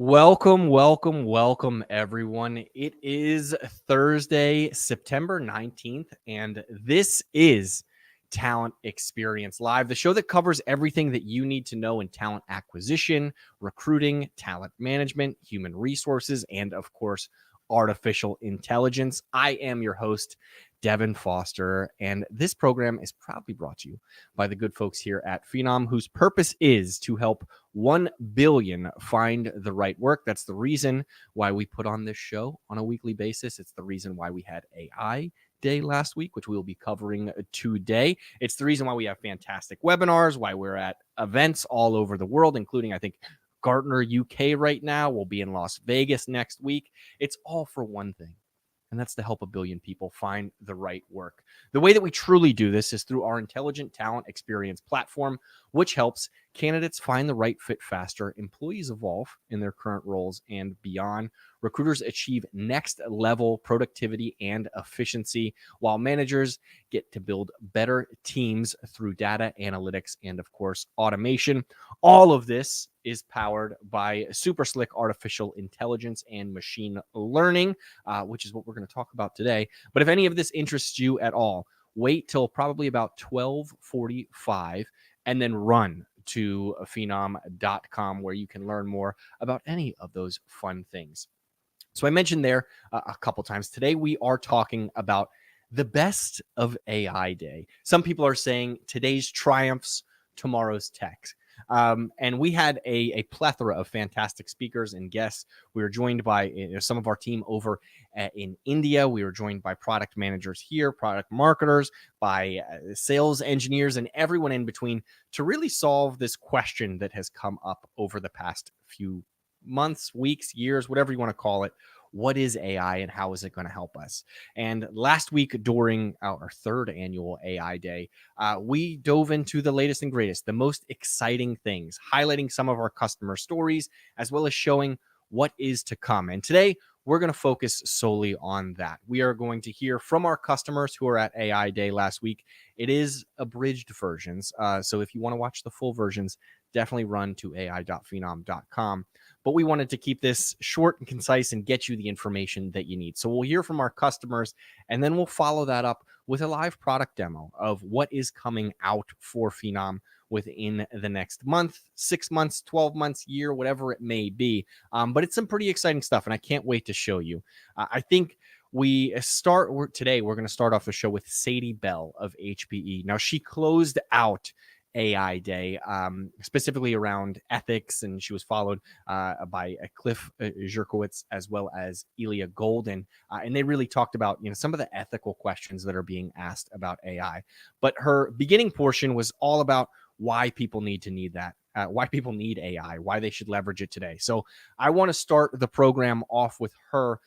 Welcome, everyone. It is Thursday, September 19th, and this is Talent Experience Live, the show that covers everything that you need to know in talent acquisition, recruiting, talent management, human resources, and of course, artificial intelligence. I am your host, Devin Foster, and this program is proudly brought to you by the good folks here at Phenom, whose purpose is to help 1 billion find the right work. That's the reason why we put on this show on a weekly basis. It's the reason why we had AI Day last week, which we will be covering today. It's the reason why we have fantastic webinars, why we're at events all over the world, including, I think, Gartner UK right now. We'll be in Las Vegas next week. It's all for one thing, and that's to help 1 billion people find the right work. The way that we truly do this is through our intelligent talent experience platform, which helps candidates find the right fit faster, employees evolve in their current roles and beyond, recruiters achieve next level productivity and efficiency, while managers get to build better teams through data analytics and, of course, automation. All of this is powered by super slick artificial intelligence and machine learning, which is what we're going to talk about today. But if any of this interests you at all, wait till probably about 12:45 and then run to phenom.com, where you can learn more about any of those fun things. So I mentioned there a couple times today, we are talking about the best of AI Day. Some people are saying today's triumphs, tomorrow's tech. And we had a plethora of fantastic speakers and guests. We were joined by some of our team over in India. We were joined by product managers here, product marketers, by sales engineers, and everyone in between to really solve this question that has come up over the past few months, weeks, years, whatever you want to call it. What is AI and how is it going to help us? And last week during our third annual AI Day, we dove into the latest and greatest, the most exciting things, highlighting some of our customer stories, as well as showing what is to come. And today, we're going to focus solely on that. We are going to hear from our customers who are at AI Day last week. It is abridged versions. So if you want to watch the full versions, definitely run to ai.phenom.com. But we wanted to keep this short and concise and get you the information that you need. So we'll hear from our customers, and then we'll follow that up with a live product demo of what is coming out for Phenom within the next month, 6 months, 12 months, year, whatever it may be. But it's some pretty exciting stuff, and I can't wait to show you. I think we're going to start off the show with Sadie Bell of HPE. Now, she closed out AI Day, specifically around ethics, and she was followed by Cliff Jerkowitz as well as Elia Golden, and they really talked about some of the ethical questions that are being asked about AI. But her beginning portion was all about why people need that. Why people need AI, why they should leverage it today. So I want to start the program off with her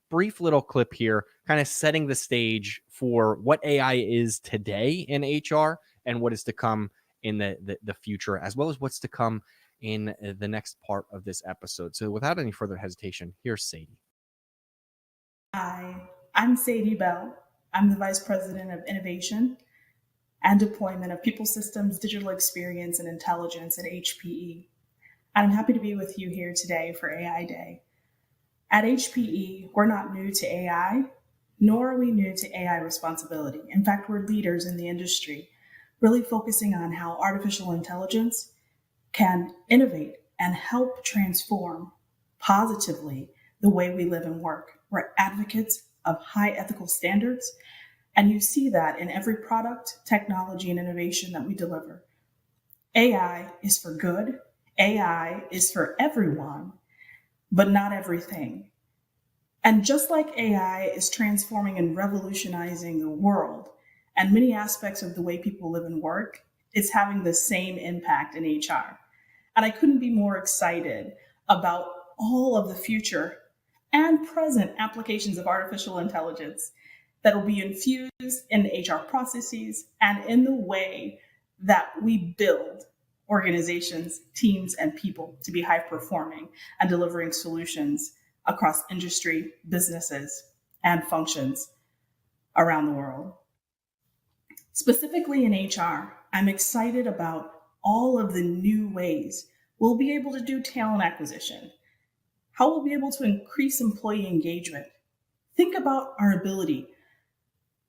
brief little clip here, kind of setting the stage for what AI is today in HR and what is to come in the future, as well as what's to come in the next part of this episode. So without any further hesitation, here's Sadie. Hi, I'm Sadie Bell. I'm the Vice President of Innovation and Deployment of People Systems, Digital Experience, and Intelligence at HPE. And I'm happy to be with you here today for AI Day. At HPE, we're not new to AI, nor are we new to AI responsibility. In fact, we're leaders in the industry, really focusing on how artificial intelligence can innovate and help transform positively the way we live and work. We're advocates of high ethical standards, and you see that in every product, technology, and innovation that we deliver. AI is for good. AI is for everyone, but not everything. And just like AI is transforming and revolutionizing the world and many aspects of the way people live and work, it's having the same impact in HR. And I couldn't be more excited about all of the future and present applications of artificial intelligence that will be infused in the HR processes and in the way that we build organizations, teams, and people to be high performing and delivering solutions across industry, businesses, and functions around the world. Specifically in HR, I'm excited about all of the new ways we'll be able to do talent acquisition, how we'll be able to increase employee engagement. Think about our ability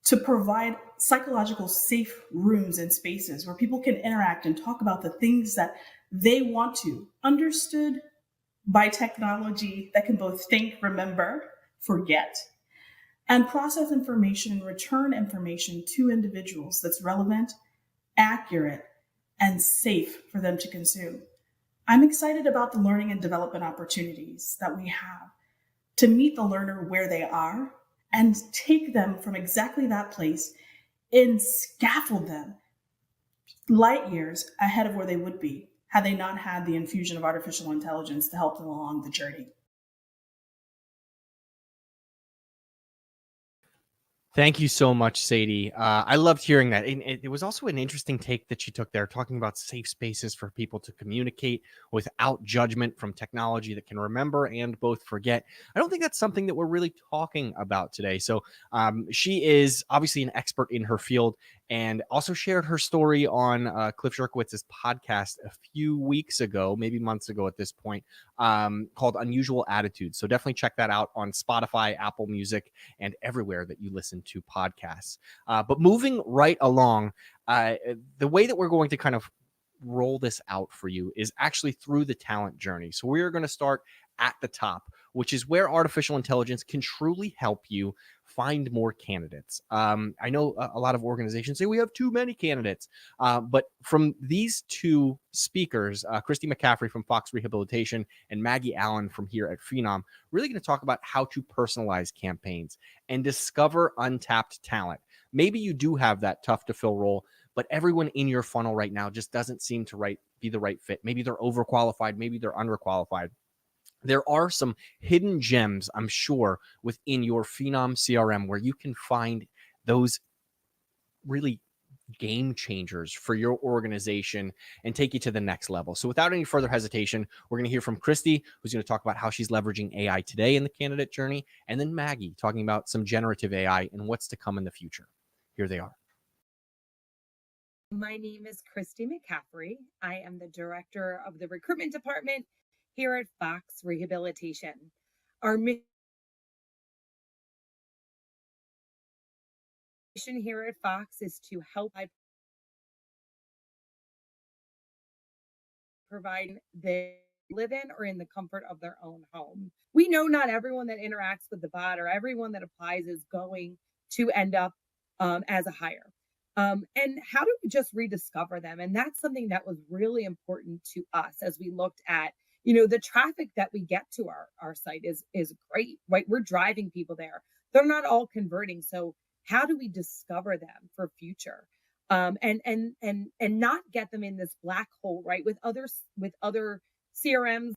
to provide psychological safe rooms and spaces where people can interact and talk about the things that they want to, understood by technology that can both think, remember, forget, and process information and return information to individuals that's relevant, accurate, and safe for them to consume. I'm excited about the learning and development opportunities that we have to meet the learner where they are and take them from exactly that place and scaffold them light years ahead of where they would be had they not had the infusion of artificial intelligence to help them along the journey. Thank you so much, Sadie. I loved hearing that. And it was also an interesting take that she took there, talking about safe spaces for people to communicate without judgment from technology that can remember and both forget. I don't think that's something that we're really talking about today. So she is obviously an expert in her field and also shared her story on Cliff Sherkowitz's podcast a few weeks ago, maybe months ago at this point, called Unusual Attitudes. So definitely check that out on Spotify, Apple Music, and everywhere that you listen to podcasts. But moving right along, the way that we're going to kind of roll this out for you is actually through the talent journey. So we're going to start at the top, which is where artificial intelligence can truly help you find more candidates. I know a lot of organizations say we have too many candidates, but from these two speakers, Christy McCaffrey from Fox Rehabilitation and Maggie Allen from here at Phenom, really going to talk about how to personalize campaigns and discover untapped talent. Maybe you do have that tough to fill role, but everyone in your funnel right now just doesn't seem to be the right fit. Maybe they're overqualified, maybe they're underqualified. There are some hidden gems, I'm sure, within your Phenom CRM where you can find those really game changers for your organization and take you to the next level. So without any further hesitation, we're going to hear from Christy, who's going to talk about how she's leveraging AI today in the candidate journey, and then Maggie talking about some generative AI and what's to come in the future. Here they are. My name is Christy McCaffrey. I am the director of the recruitment department here at Fox Rehabilitation. Our mission here at Fox is to help provide they live in or in the comfort of their own home. We know not everyone that interacts with the bot or everyone that applies is going to end up as a hire. And how do we just rediscover them? And that's something that was really important to us as we looked at, the traffic that we get to our site is great, right? We're driving people there. They're not all converting. So how do we discover them for future? And not get them in this black hole, right? With other CRMs,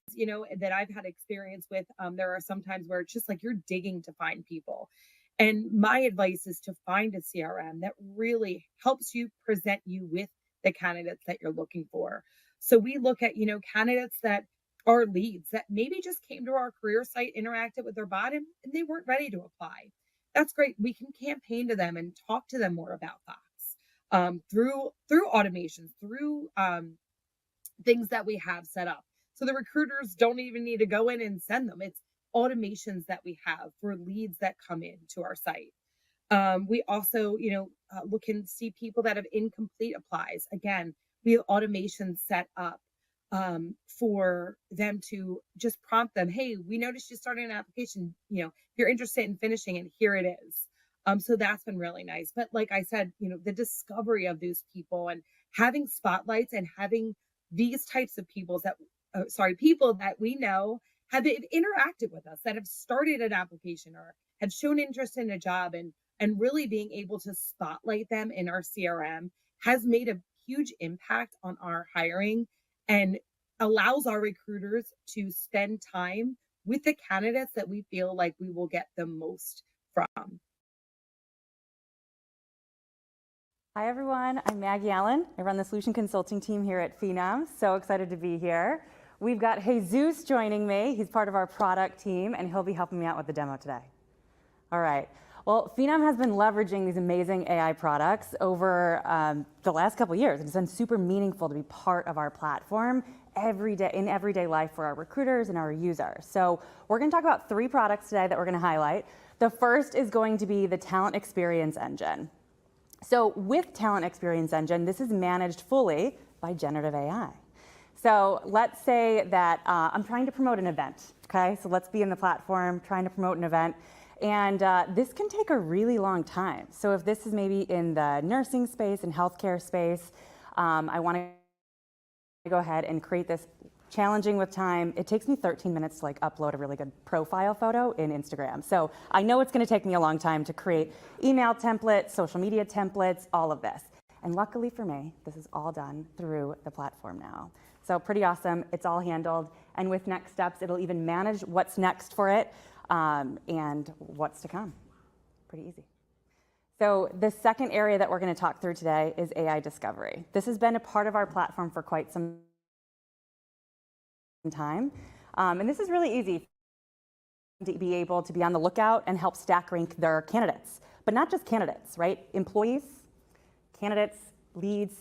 that I've had experience with. There are some times where it's just like you're digging to find people. And my advice is to find a CRM that really helps you present you with the candidates that you're looking for. So we look at, candidates that are leads that maybe just came to our career site, interacted with their bot, and they weren't ready to apply. That's great. We can campaign to them and talk to them more about Fox through automations, through things that we have set up. So the recruiters don't even need to go in and send them. It's automations that we have for leads that come in to our site. We also, look and see people that have incomplete applies. Again, we have automations set up for them to just prompt them. Hey, we noticed you started an application. If you're interested in finishing it, here it is. So that's been really nice. But like I said, the discovery of those people and having spotlights and having these types of people that we know have interacted with us, that have started an application or have shown interest in a job, and really being able to spotlight them in our CRM has made a huge impact on our hiring and allows our recruiters to spend time with the candidates that we feel like we will get the most from. Hi, everyone. I'm Maggie Allen. I run the solution consulting team here at Phenom. So excited to be here. We've got Jesus joining me. He's part of our product team, and he'll be helping me out with the demo today. All right. Well, Phenom has been leveraging these amazing AI products over the last couple of years. It's been super meaningful to be part of our platform every day in everyday life for our recruiters and our users. So we're going to talk about 3 products today that we're going to highlight. The first is going to be the Talent Experience Engine. So with Talent Experience Engine, this is managed fully by generative AI. So let's say that I'm trying to promote an event, okay? So let's be in the platform trying to promote an event. And this can take a really long time. So if this is maybe in the nursing space and healthcare space, I want to go ahead and create this challenging with time. It takes me 13 minutes to upload a really good profile photo in Instagram. So I know it's going to take me a long time to create email templates, social media templates, all of this. And luckily for me, this is all done through the platform now. So pretty awesome. It's all handled. And with next steps, it'll even manage what's next for it and what's to come. Pretty easy. So the second area that we're going to talk through today is AI discovery. This has been a part of our platform for quite some time. And this is really easy to be able to be on the lookout and help stack rank their candidates. But not just candidates, right? Employees, candidates, leads,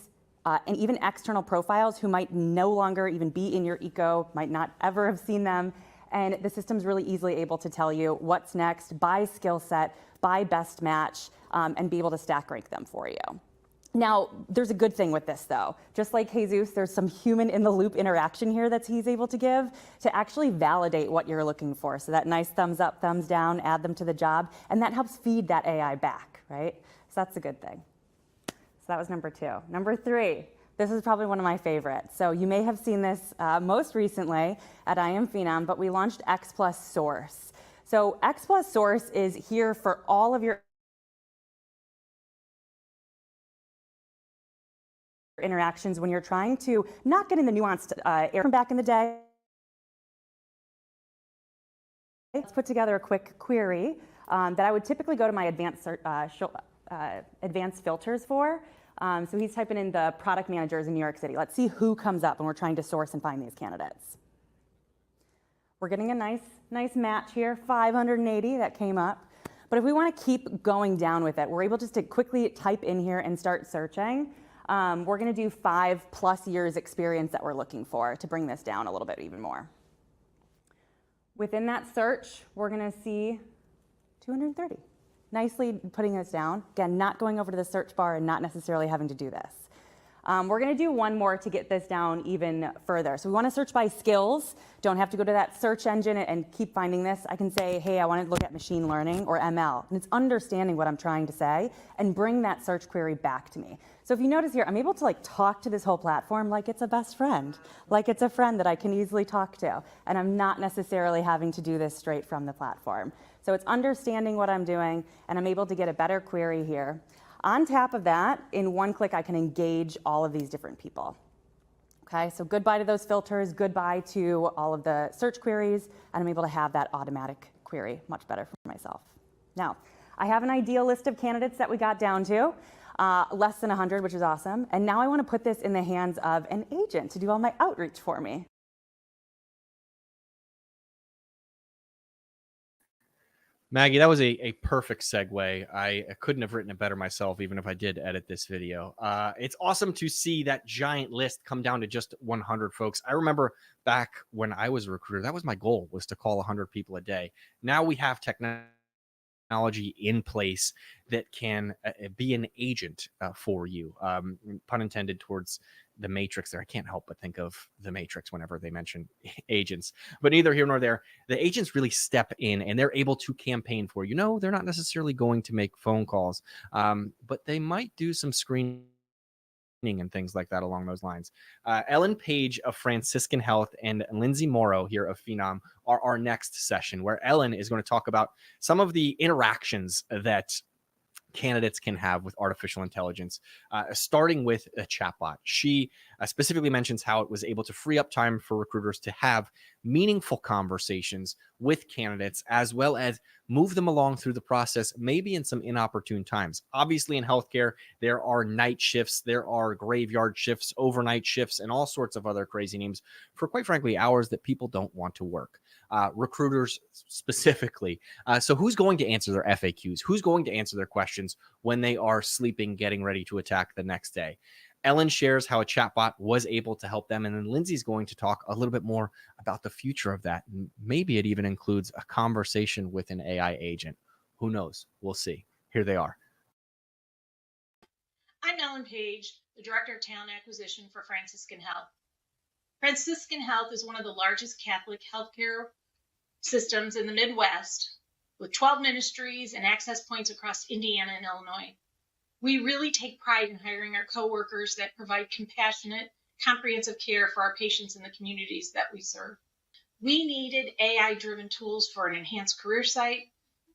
and even external profiles who might no longer even be in your eco, might not ever have seen them. And the system's really easily able to tell you what's next by skill set, by best match, and be able to stack rank them for you. Now, there's a good thing with this though. Just like Jesus, there's some human in the loop interaction here that he's able to give to actually validate what you're looking for. So that nice thumbs up, thumbs down, add them to the job, and that helps feed that AI back, right? So that's a good thing. So that was number 2. Number 3, this is probably one of my favorites. So you may have seen this most recently at I Am Phenom, but we launched X Plus Source. So X Plus Source is here for all of your interactions when you're trying to not get in the nuanced area from back in the day. Let's put together a quick query that I would typically go to my advanced filters for. So he's typing in the product managers in New York City. Let's see who comes up when we're trying to source and find these candidates. We're getting a nice match here, 580 that came up. But if we want to keep going down with it, we're able just to quickly type in here and start searching. We're going to do 5+ years experience that we're looking for to bring this down a little bit even more. Within that search, we're going to see 230. Nicely putting this down. Again, not going over to the search bar and not necessarily having to do this. We're going to do one more to get this down even further. So we want to search by skills. Don't have to go to that search engine and keep finding this. I can say, hey, I want to look at machine learning or ML. And it's understanding what I'm trying to say and bring that search query back to me. So if you notice here, I'm able to talk to this whole platform like it's a best friend, like it's a friend that I can easily talk to. And I'm not necessarily having to do this straight from the platform. So it's understanding what I'm doing, and I'm able to get a better query here. On top of that, in one click, I can engage all of these different people. Okay, so goodbye to those filters, goodbye to all of the search queries, and I'm able to have that automatic query much better for myself. Now, I have an ideal list of candidates that we got down to, less than 100, which is awesome. And now I want to put this in the hands of an agent to do all my outreach for me. Maggie, that was a perfect segue. I couldn't have written it better myself, even if I did edit this video. It's awesome to see that giant list come down to just 100 folks. I remember back when I was a recruiter, that was my goal, was to call 100 people a day. Now we have technology in place that can be an agent for you, pun intended towards the Matrix there. I can't help but think of the Matrix whenever they mention agents, but neither here nor there. The agents really step in and they're able to campaign for you. No, they're not necessarily going to make phone calls, but they might do some screening and things like that along those lines. Ellen Page of Franciscan Health and Lindsay Morrow here of Phenom are our next session, where Ellen is going to talk about some of the interactions that candidates can have with artificial intelligence, starting with a chatbot. She specifically mentions how it was able to free up time for recruiters to have meaningful conversations with candidates, as well as move them along through the process, maybe in some inopportune times. Obviously, in healthcare, there are night shifts, there are graveyard shifts, overnight shifts, and all sorts of other crazy names for, quite frankly, hours that people don't want to work. Recruiters specifically. So who's going to answer their FAQs? Who's going to answer their questions when they are sleeping, getting ready to attack the next day? Ellen shares how a chatbot was able to help them. And then Lindsay's going to talk a little bit more about the future of that. And maybe it even includes a conversation with an AI agent. Who knows? We'll see. Here they are. I'm Ellen Page, the Director of Talent Acquisition for Franciscan Health. Franciscan Health is one of the largest Catholic healthcare systems in the Midwest, with 12 ministries and access points across Indiana and Illinois. We really take pride in hiring our coworkers that provide compassionate, comprehensive care for our patients in the communities that we serve. We needed AI-driven tools for an enhanced career site,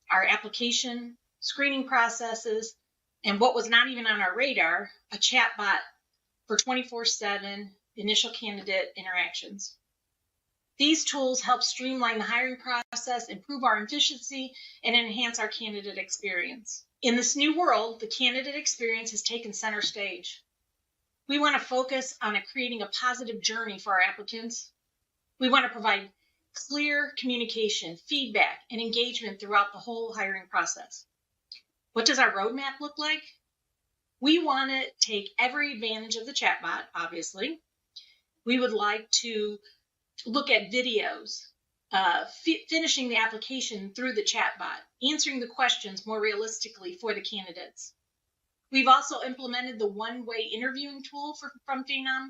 our application, screening processes, and what was not even on our radar, a chatbot for 24/7 initial candidate interactions. These tools help streamline the hiring process, improve our efficiency, and enhance our candidate experience. In this new world, the candidate experience has taken center stage. We want to focus on creating a positive journey for our applicants. We want to provide clear communication, feedback, and engagement throughout the whole hiring process. What does our roadmap look like? We want to take every advantage of the chatbot, obviously. We would like to look at videos, finishing the application through the chatbot, answering the questions more realistically for the candidates. We've also implemented the one-way interviewing tool from Phenom.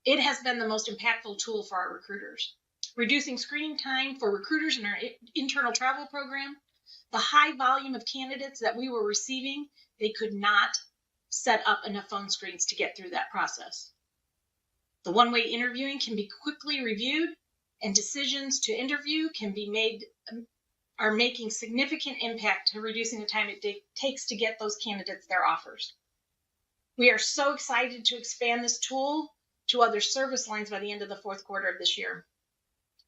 It has been the most impactful tool for our recruiters, reducing screening time for recruiters in our internal travel program. The high volume of candidates that we were receiving, they could not set up enough phone screens to get through that process. The one-way interviewing can be quickly reviewed, and decisions to interview are making significant impact to reducing the time it takes to get those candidates their offers. We are so excited to expand this tool to other service lines by the end of the fourth quarter of this year.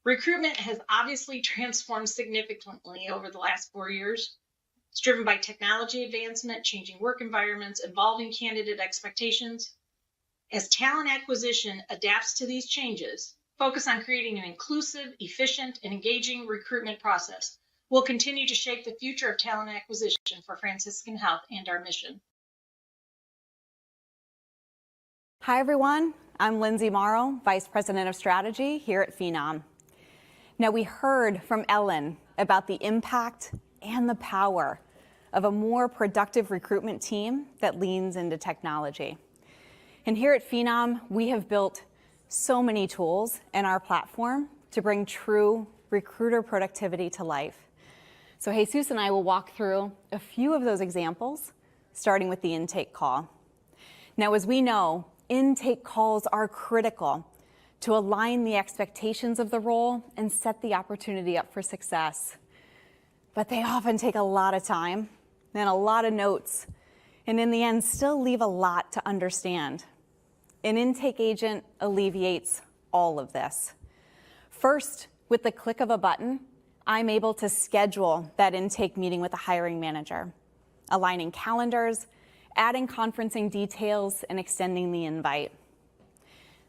Recruitment has obviously transformed significantly over the last 4 years. It's driven by technology advancement, changing work environments, evolving candidate expectations. As talent acquisition adapts to these changes, focus on creating an inclusive, efficient, and engaging recruitment process will continue to shape the future of talent acquisition for Franciscan Health and our mission. Hi, everyone. I'm Lindsay Morrow, Vice President of Strategy here at Phenom. Now, we heard from Ellen about the impact and the power of a more productive recruitment team that leans into technology. And here at Phenom, we have built so many tools in our platform to bring true recruiter productivity to life. So Jesus and I will walk through a few of those examples, starting with the intake call. Now, as we know, intake calls are critical to align the expectations of the role and set the opportunity up for success. But they often take a lot of time and a lot of notes, and in the end, still leave a lot to understand. An intake agent alleviates all of this. First, with the click of a button, I'm able to schedule that intake meeting with the hiring manager, aligning calendars, adding conferencing details, and extending the invite.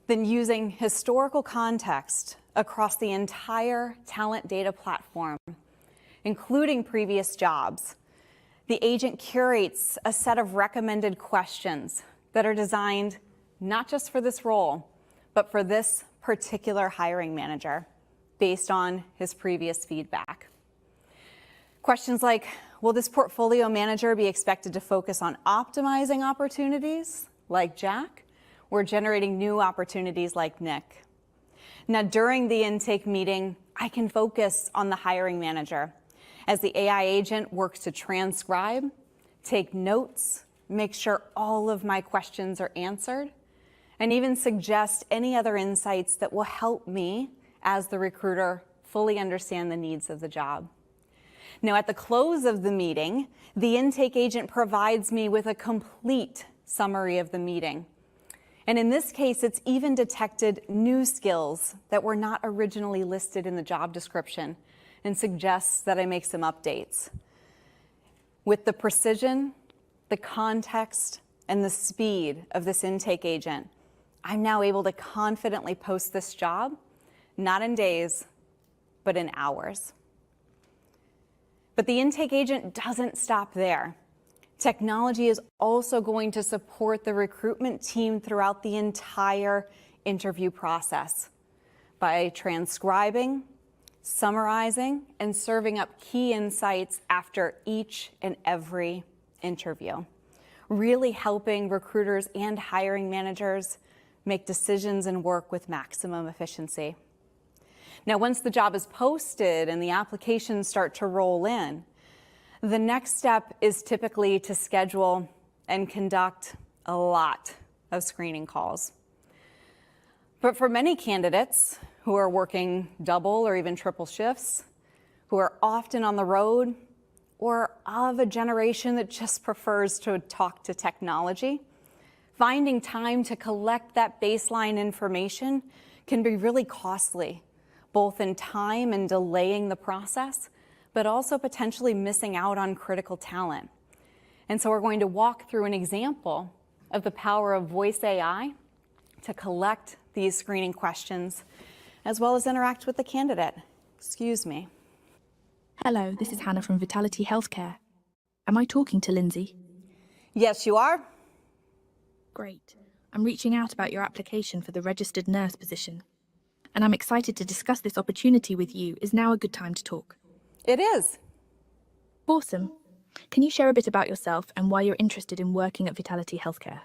Then using historical context across the entire talent data platform, including previous jobs, the agent curates a set of recommended questions that are designed not just for this role, but for this particular hiring manager based on his previous feedback. Questions like, will this portfolio manager be expected to focus on optimizing opportunities like Jack, or generating new opportunities like Nick? Now, during the intake meeting, I can focus on the hiring manager as the AI agent works to transcribe, take notes, make sure all of my questions are answered, and even suggest any other insights that will help me as the recruiter fully understand the needs of the job. Now, at the close of the meeting, the intake agent provides me with a complete summary of the meeting. And in this case, it's even detected new skills that were not originally listed in the job description and suggests that I make some updates. With the precision, the context, and the speed of this intake agent, I'm now able to confidently post this job, not in days, but in hours. But the intake agent doesn't stop there. Technology is also going to support the recruitment team throughout the entire interview process by transcribing, summarizing, and serving up key insights after each and every interview, really helping recruiters and hiring managers make decisions and work with maximum efficiency. Now, once the job is posted and the applications start to roll in, the next step is typically to schedule and conduct a lot of screening calls. But for many candidates who are working double or even triple shifts, who are often on the road, or of a generation that just prefers to talk to technology, finding time to collect that baseline information can be really costly, both in time and delaying the process, but also potentially missing out on critical talent. And so we're going to walk through an example of the power of voice AI to collect these screening questions, as well as interact with the candidate. Excuse me. Hello, this is Hannah from Vitality Healthcare. Am I talking to Lindsay? Yes, you are. Great. I'm reaching out about your application for the registered nurse position. And I'm excited to discuss this opportunity with you. Is now a good time to talk? It is. Awesome. Can you share a bit about yourself and why you're interested in working at Vitality Healthcare?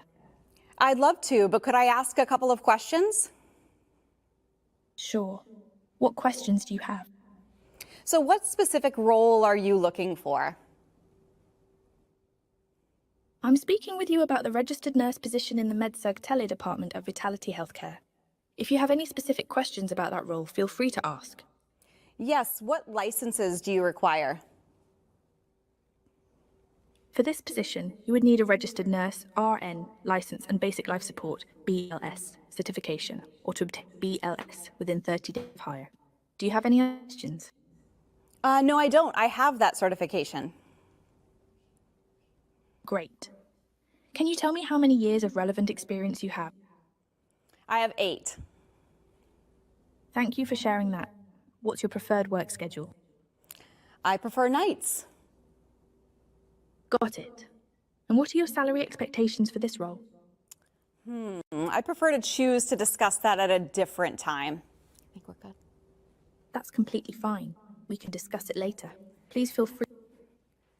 I'd love to, but could I ask a couple of questions? Sure. What questions do you have? So what specific role are you looking for? I'm speaking with you about the registered nurse position in the MedSurg Tele department at Vitality Healthcare. If you have any specific questions about that role, feel free to ask. Yes, what licenses do you require? For this position, you would need a registered nurse, RN, license and basic life support, BLS, certification, or to obtain BLS within 30 days of hire. Do you have any other questions? No, I don't. I have that certification. Great. Can you tell me how many years of relevant experience you have? I have 8. Thank you for sharing that. What's your preferred work schedule? I prefer nights. Got it. And what are your salary expectations for this role? I prefer to choose to discuss that at a different time. I think we're good. That's completely fine. We can discuss it later. Please feel free.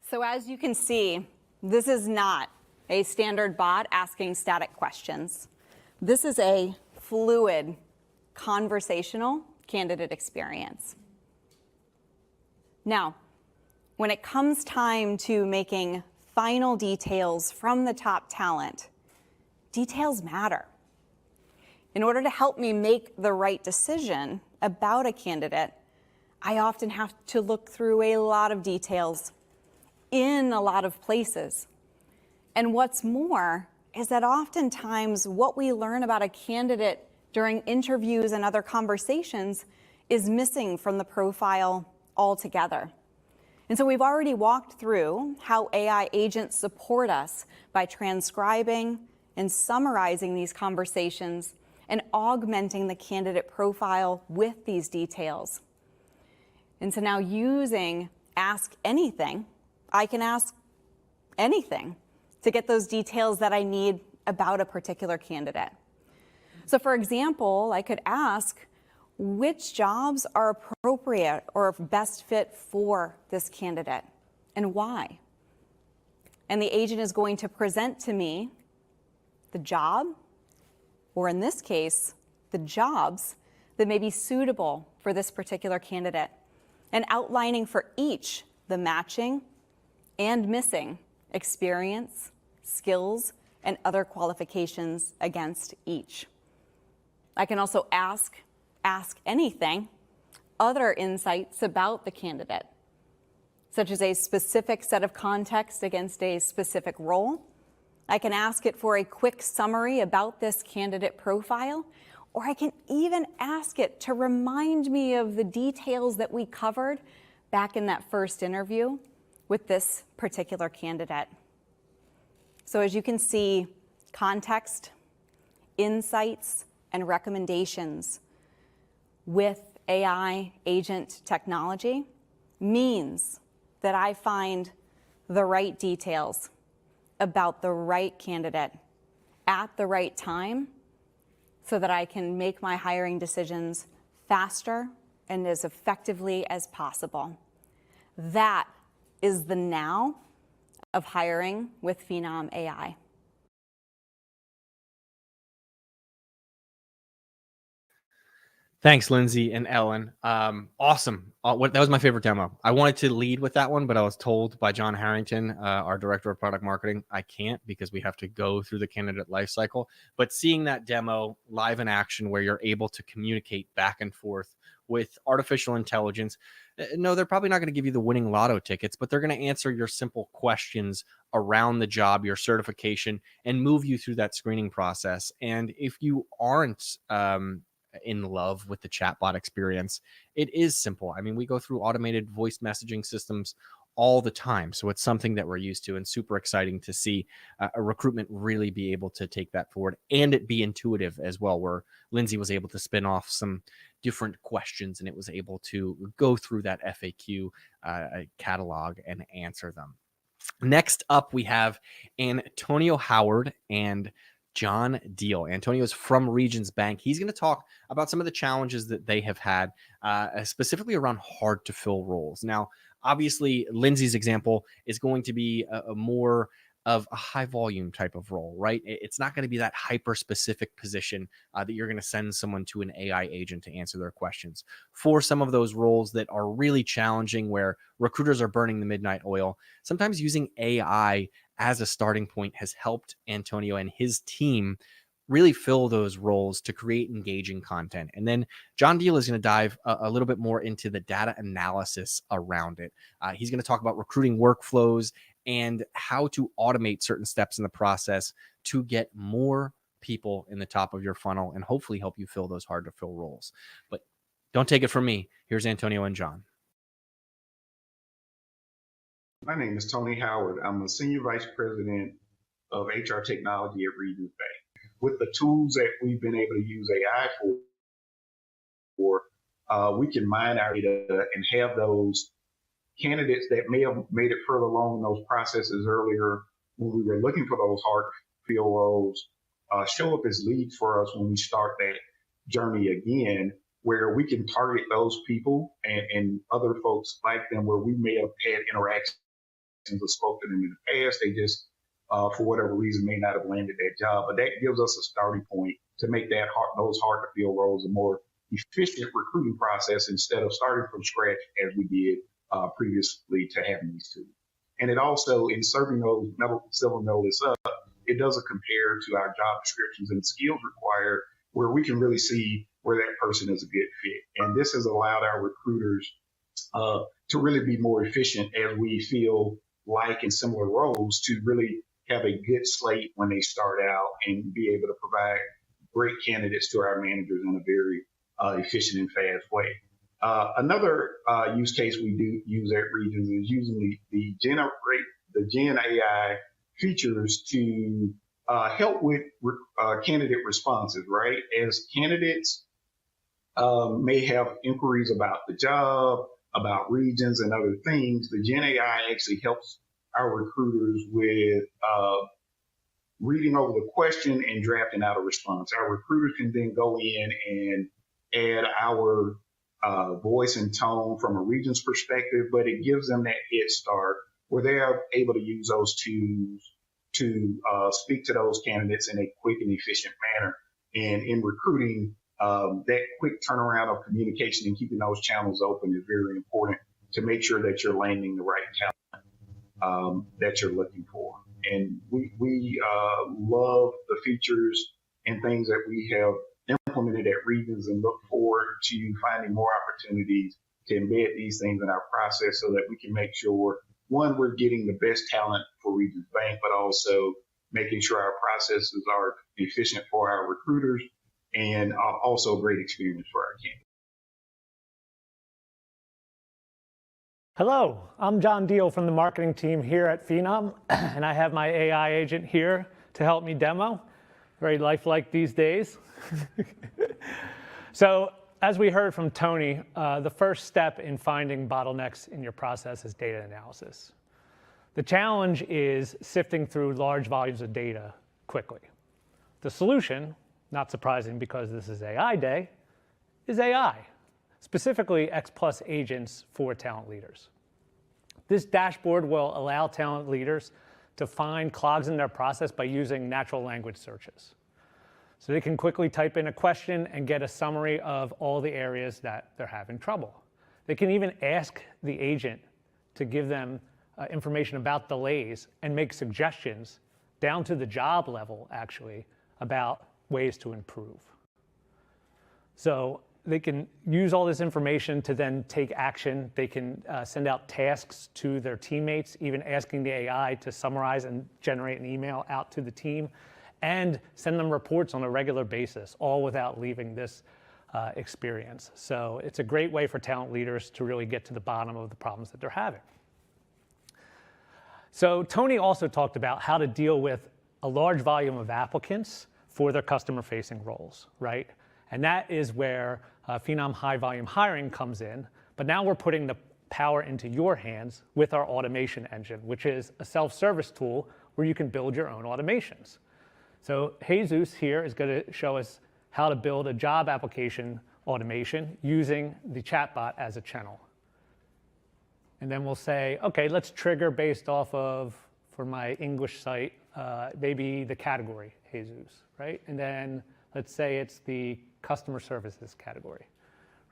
So as you can see, this is not a standard bot asking static questions. This is a fluid, conversational candidate experience. Now, when it comes time to making final details from the top talent, details matter. In order to help me make the right decision about a candidate, I often have to look through a lot of details in a lot of places. And what's more is that oftentimes what we learn about a candidate during interviews and other conversations is missing from the profile altogether. And so we've already walked through how AI agents support us by transcribing and summarizing these conversations and augmenting the candidate profile with these details. And so now using Ask Anything, I can ask anything to get those details that I need about a particular candidate. So for example, I could ask which jobs are appropriate or best fit for this candidate and why. And the agent is going to present to me the job, or in this case, the jobs that may be suitable for this particular candidate, and outlining for each the matching and missing experience, skills, and other qualifications against each. I can also ask anything, other insights about the candidate, such as a specific set of context against a specific role, I can ask it for a quick summary about this candidate profile, or I can even ask it to remind me of the details that we covered back in that first interview with this particular candidate. So as you can see, context, insights, and recommendations with AI agent technology means that I find the right details about the right candidate at the right time so that I can make my hiring decisions faster and as effectively as possible. That is the now of hiring with Phenom AI. Thanks, Lindsay and Ellen. Awesome. That was my favorite demo. I wanted to lead with that one, but I was told by John Harrington, our director of product marketing, I can't because we have to go through the candidate lifecycle. But seeing that demo live in action where you're able to communicate back and forth with artificial intelligence, no, they're probably not going to give you the winning lotto tickets, but they're going to answer your simple questions around the job, your certification, and move you through that screening process. And if you aren't in love with the chatbot experience, it is simple. I mean, we go through automated voice messaging systems all the time. So it's something that we're used to and super exciting to see a recruitment really be able to take that forward and it be intuitive as well, where Lindsay was able to spin off some different questions and it was able to go through that FAQ catalog and answer them. Next up, we have Antonio Howard and John Deal. Antonio is from Regions Bank. He's going to talk about some of the challenges that they have had, specifically around hard to fill roles. Now, obviously, Lindsay's example is going to be a more of a high volume type of role, right? It's not going to be that hyper specific position that you're going to send someone to an AI agent to answer their questions. For some of those roles that are really challenging where recruiters are burning the midnight oil, sometimes using AI as a starting point has helped Antonio and his team really fill those roles to create engaging content. And then John Deal is going to dive a little bit more into the data analysis around it. He's going to talk about recruiting workflows and how to automate certain steps in the process to get more people in the top of your funnel and hopefully help you fill those hard to fill roles. But don't take it from me. Here's Antonio and John. My name is Tony Howard. I'm a Senior Vice President of HR Technology at Regions Bank. With the tools that we've been able to use AI for, we can mine our data and have those candidates that may have made it further along in those processes earlier when we were looking for those hard to fill roles show up as leads for us when we start that journey again, where we can target those people and other folks like them where we may have had interactions or spoken to them in the past. They just, for whatever reason, may not have landed that job. But that gives us a starting point to make those hard to fill roles a more efficient recruiting process instead of starting from scratch as we did previously to having these tools. And it also, in serving those civil notice up, it doesn't compare to our job descriptions and skills required where we can really see where that person is a good fit. And this has allowed our recruiters to really be more efficient as we feel like in similar roles to really have a good slate when they start out and be able to provide great candidates to our managers in a very efficient and fast way. Another use case we do use at Regions is using the GenAI features to help with candidate responses, right? As candidates may have inquiries about the job, about regions and other things, the GenAI actually helps our recruiters with reading over the question and drafting out a response. Our recruiters can then go in and add our voice and tone from a region's perspective, but it gives them that head start where they're able to use those tools to speak to those candidates in a quick and efficient manner. And in recruiting, that quick turnaround of communication and keeping those channels open is very important to make sure that you're landing the right talent that you're looking for. And we love the features and things that we have implemented at Regions and look forward to finding more opportunities to embed these things in our process so that we can make sure, one, we're getting the best talent for Regions Bank, but also making sure our processes are efficient for our recruiters, and also a great experience for our candidates. Hello, I'm John Deal from the marketing team here at Phenom, and I have my AI agent here to help me demo. Very lifelike these days. So, as we heard from Tony, the first step in finding bottlenecks in your process is data analysis. The challenge is sifting through large volumes of data quickly. The solution, not surprising because this is AI day, is AI, specifically X Plus agents for talent leaders. This dashboard will allow talent leaders to find clogs in their process by using natural language searches. So they can quickly type in a question and get a summary of all the areas that they're having trouble. They can even ask the agent to give them information about delays and make suggestions down to the job level, actually, about ways to improve. So they can use all this information to then take action. They can send out tasks to their teammates, even asking the AI to summarize and generate an email out to the team, and send them reports on a regular basis, all without leaving this experience. So it's a great way for talent leaders to really get to the bottom of the problems that they're having. So Tony also talked about how to deal with a large volume of applicants for their customer-facing roles, right? And that is where Phenom high volume hiring comes in. But now we're putting the power into your hands with our automation engine, which is a self-service tool where you can build your own automations. So Jesus here is going to show us how to build a job application automation using the chatbot as a channel. And then we'll say, okay, let's trigger based off of, for my English site, maybe the category, Jesus, right? And then let's say it's the customer services category,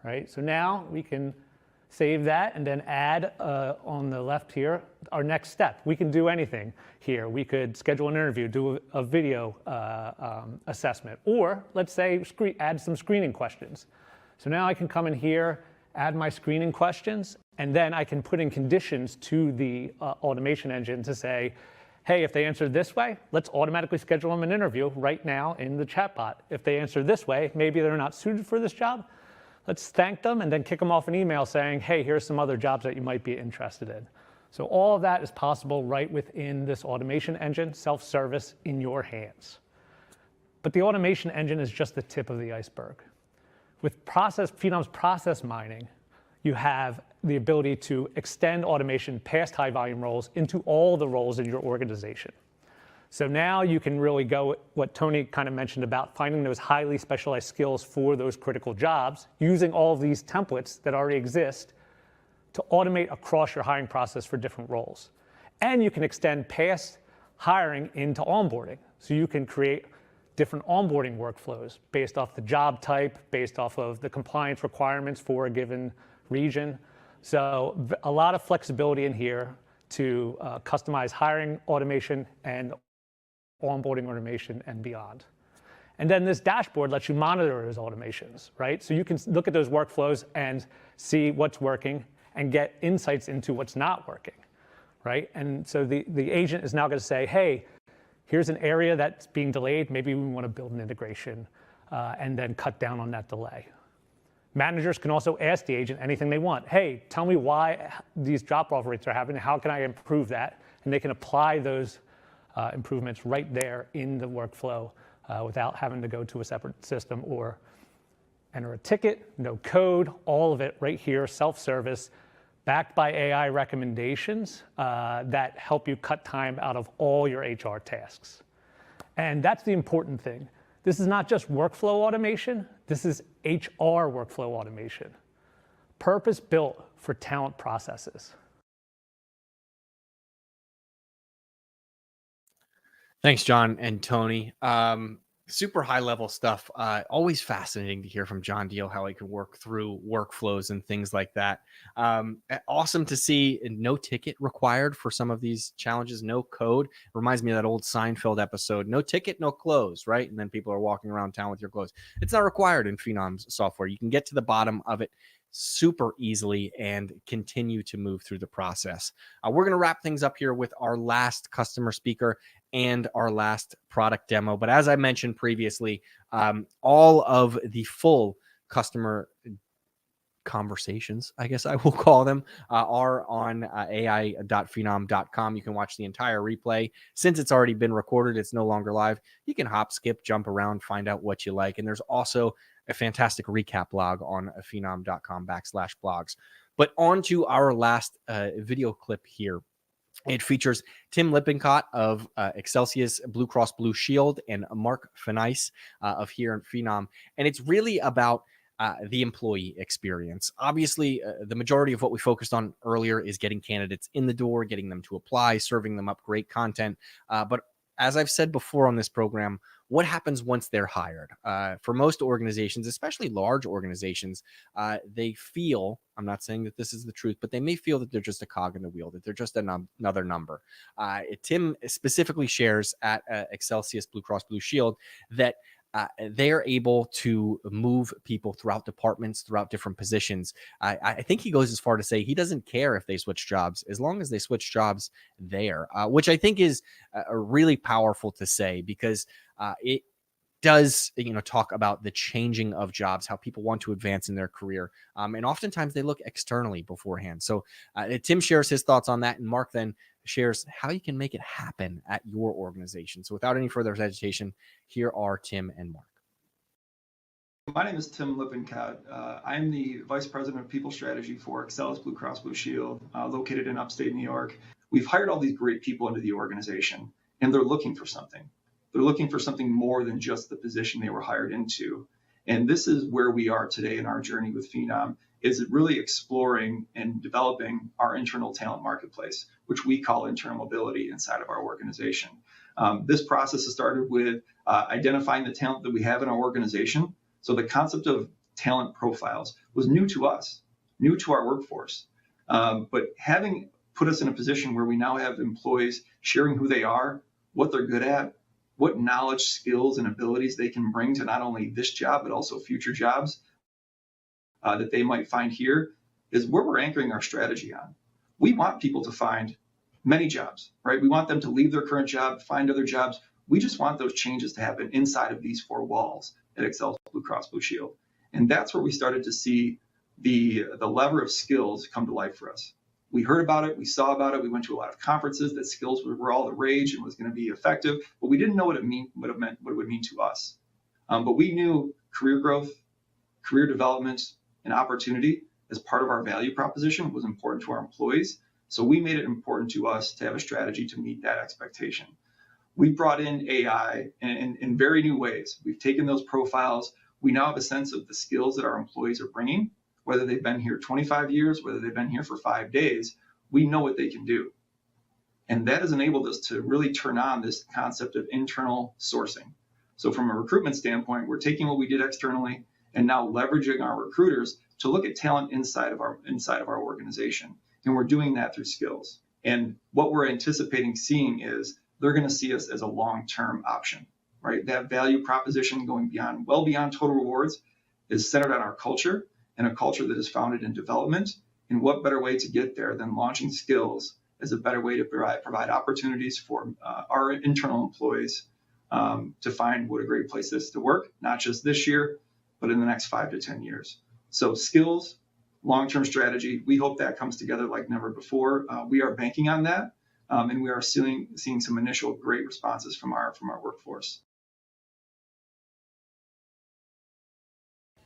right? So now we can save that and then add on the left here our next step. We can do anything here. We could schedule an interview, do a video assessment, or let's say add some screening questions. So now I can come in here, add my screening questions, and then I can put in conditions to the automation engine to say, hey, if they answer this way, let's automatically schedule them an interview right now in the chatbot. If they answer this way, maybe they're not suited for this job, let's thank them and then kick them off an email saying, hey, here's some other jobs that you might be interested in. So all of that is possible right within this automation engine, self-service in your hands. But the automation engine is just the tip of the iceberg. With Phenom's process mining, you have the ability to extend automation past high volume roles into all the roles in your organization. So now you can really go what Tony kind of mentioned about finding those highly specialized skills for those critical jobs, using all of these templates that already exist to automate across your hiring process for different roles. And you can extend past hiring into onboarding. So you can create different onboarding workflows based off the job type, based off of the compliance requirements for a given region. So a lot of flexibility in here to customize hiring automation and onboarding automation and beyond. And then this dashboard lets you monitor those automations, right? So you can look at those workflows and see what's working and get insights into what's not working, right? And so the agent is now going to say, hey, here's an area that's being delayed. Maybe we want to build an integration and then cut down on that delay. Managers can also ask the agent anything they want. Hey, tell me why these drop-off rates are happening. How can I improve that? And they can apply those improvements right there in the workflow without having to go to a separate system or enter a ticket, no code, all of it right here, self-service, backed by AI recommendations that help you cut time out of all your HR tasks. And that's the important thing. This is not just workflow automation, this is HR workflow automation, purpose-built for talent processes. Thanks, John and Tony. Super high level stuff. Always fascinating to hear from John Deal how he can work through workflows and things like that. Awesome to see no ticket required for some of these challenges, no code. Reminds me of that old Seinfeld episode, no ticket, no clothes, right? And then people are walking around town with your clothes. It's not required in Phenom's software. You can get to the bottom of it super easily and continue to move through the process. We're going to wrap things up here with our last customer speaker and our last product demo. But as I mentioned previously, all of the full customer conversations, I guess I will call them, are on ai.phenom.com. You can watch the entire replay. Since it's already been recorded, it's no longer live. You can hop, skip, jump around, find out what you like. And there's also a fantastic recap blog on phenom.com/blogs. But on to our last video clip here. It features Tim Lippincott of Excelsius Blue Cross Blue Shield and Mark Fenice of here in Phenom. And it's really about the employee experience. Obviously, the majority of what we focused on earlier is getting candidates in the door, getting them to apply, serving them up great content. But as I've said before on this program, what happens once they're hired? For most organizations, especially large organizations, they feel, I'm not saying that this is the truth, but they may feel that they're just a cog in the wheel, that they're just another number. Tim specifically shares at Excelsius Blue Cross Blue Shield that they're able to move people throughout departments, throughout different positions. I think he goes as far to say he doesn't care if they switch jobs, as long as they switch jobs there, which I think is really powerful to say, because it does, talk about the changing of jobs, how people want to advance in their career. And oftentimes they look externally beforehand. So Tim shares his thoughts on that, and Mark then shares how you can make it happen at your organization. So without any further hesitation, here are Tim and Mark. My name is Tim Lippincott. I'm the Vice President of People Strategy for Excelsius Blue Cross Blue Shield, located in upstate New York. We've hired all these great people into the organization, and they're looking for something. They're looking for something more than just the position they were hired into. And this is where we are today in our journey with Phenom, is really exploring and developing our internal talent marketplace, which we call internal mobility inside of our organization. This process has started with identifying the talent that we have in our organization. So the concept of talent profiles was new to us, new to our workforce. But having put us in a position where we now have employees sharing who they are, what they're good at, what knowledge, skills, and abilities they can bring to not only this job, but also future jobs that they might find here, is where we're anchoring our strategy on. We want people to find many jobs, right? We want them to leave their current job, find other jobs. We just want those changes to happen inside of these four walls at Excelsius Blue Cross Blue Shield. And that's where we started to see the lever of skills come to life for us. We heard about it, we saw about it, we went to a lot of conferences that skills were all the rage and was going to be effective, but we didn't know what it would mean to us. But we knew career growth, career development, and opportunity as part of our value proposition was important to our employees. So we made it important to us to have a strategy to meet that expectation. We brought in AI in very new ways. We've taken those profiles. We now have a sense of the skills that our employees are bringing, whether they've been here 25 years, whether they've been here for 5 days, we know what they can do. And that has enabled us to really turn on this concept of internal sourcing. So from a recruitment standpoint, we're taking what we did externally and now leveraging our recruiters to look at talent inside of our organization. And we're doing that through skills. And what we're anticipating seeing is they're going to see us as a long-term option, right? That value proposition going well beyond total rewards is centered on our culture, and a culture that is founded in development. And what better way to get there than launching skills as a better way to provide opportunities for our internal employees to find what a great place is to work, not just this year, but in the next 5 to 10 years. So skills, long-term strategy, we hope that comes together like never before. We are banking on that, and we are seeing some initial great responses from our workforce.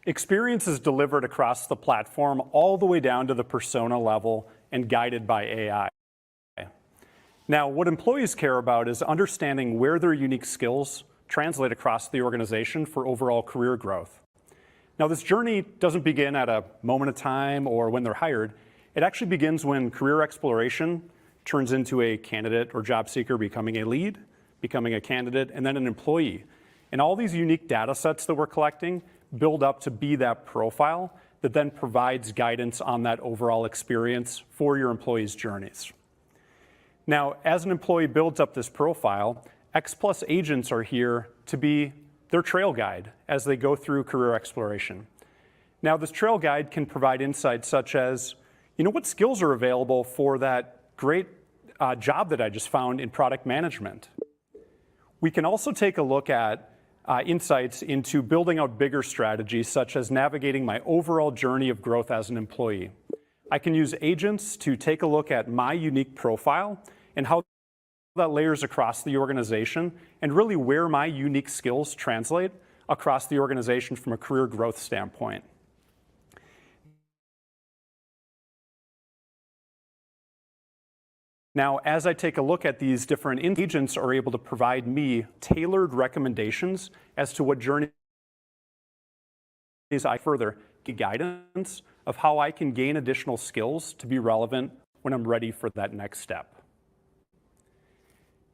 Experience is delivered across the platform all the way down to the persona level and guided by AI. Now, what employees care about is understanding where their unique skills translate across the organization for overall career growth. Now, this journey doesn't begin at a moment of time or when they're hired. It actually begins when career exploration turns into a candidate or job seeker becoming a lead, becoming a candidate, and then an employee. And all these unique data sets that we're collecting build up to be that profile that then provides guidance on that overall experience for your employees' journeys. Now, as an employee builds up this profile, X Plus agents are here to be their trail guide as they go through career exploration. Now, this trail guide can provide insights such as, what skills are available for that great job that I just found in product management. We can also take a look at insights into building out bigger strategies, such as navigating my overall journey of growth as an employee. I can use agents to take a look at my unique profile and how that layers across the organization, and really where my unique skills translate across the organization from a career growth standpoint. Now, as I take a look at these different agents are able to provide me tailored recommendations as to what journeys I further get guidance of how I can gain additional skills to be relevant when I'm ready for that next step.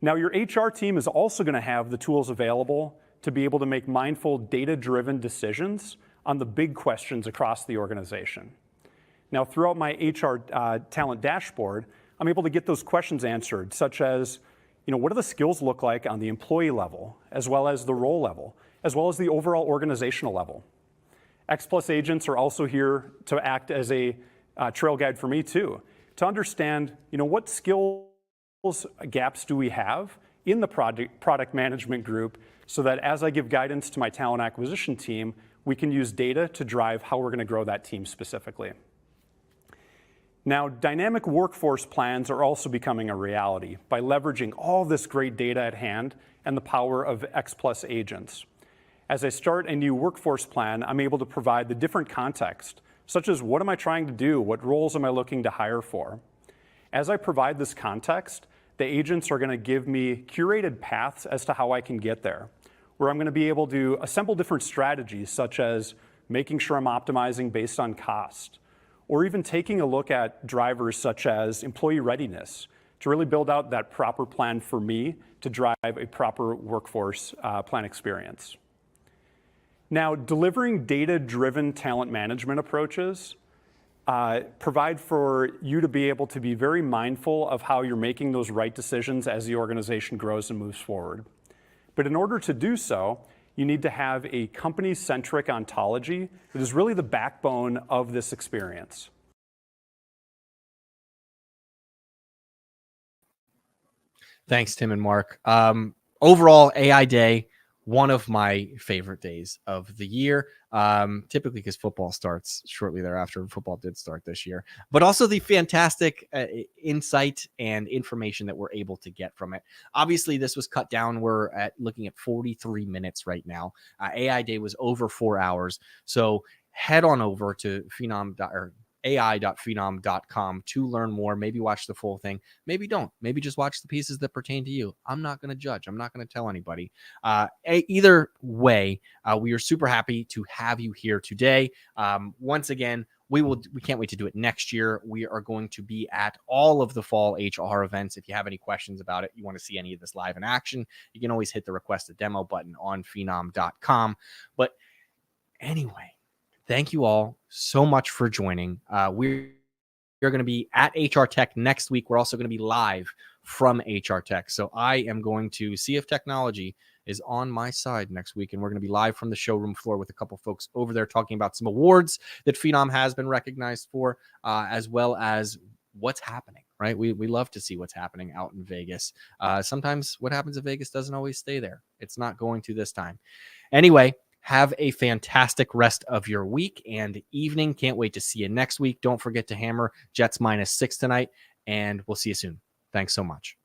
Now, your HR team is also going to have the tools available to be able to make mindful, data-driven decisions on the big questions across the organization. Now, throughout my HR talent dashboard, I'm able to get those questions answered, such as, what do the skills look like on the employee level, as well as the role level, as well as the overall organizational level. X Plus agents are also here to act as a trail guide for me too, to understand, what skills gaps do we have in the product management group, so that as I give guidance to my talent acquisition team, we can use data to drive how we're going to grow that team specifically. Now, dynamic workforce plans are also becoming a reality by leveraging all this great data at hand and the power of X Plus agents. As I start a new workforce plan, I'm able to provide the different context, such as what am I trying to do? What roles am I looking to hire for? As I provide this context, the agents are going to give me curated paths as to how I can get there, where I'm going to be able to assemble different strategies, such as making sure I'm optimizing based on cost, or even taking a look at drivers such as employee readiness to really build out that proper plan for me to drive a proper workforce plan experience. Now, delivering data-driven talent management approaches provide for you to be able to be very mindful of how you're making those right decisions as the organization grows and moves forward. But in order to do so, you need to have a company-centric ontology that is really the backbone of this experience. Thanks, Tim and Mark. Overall, AI Day, one of my favorite days of the year, typically because football starts shortly thereafter. Football did start this year, but also the fantastic insight and information that we're able to get from it. Obviously, this was cut down. We're looking at 43 minutes right now. AI Day was over 4 hours. So head on over to ai.phenom.com to learn more. Maybe watch the full thing. Maybe don't. Maybe just watch the pieces that pertain to you. I'm not going to judge. I'm not going to tell anybody. Either way, we are super happy to have you here today. Once again, we can't wait to do it next year. We are going to be at all of the fall HR events. If you have any questions about it, you want to see any of this live in action, you can always hit the request a demo button on phenom.com. But anyway, thank you all so much for joining. We're going to be at HR Tech next week. We're also going to be live from HR Tech. So I am going to see if technology is on my side next week. And we're going to be live from the showroom floor with a couple folks over there talking about some awards that Phenom has been recognized for, as well as what's happening, right? We love to see what's happening out in Vegas. Sometimes what happens in Vegas doesn't always stay there. It's not going to this time. Anyway, have a fantastic rest of your week and evening. Can't wait to see you next week. Don't forget to hammer Jets -6 tonight, and we'll see you soon. Thanks so much.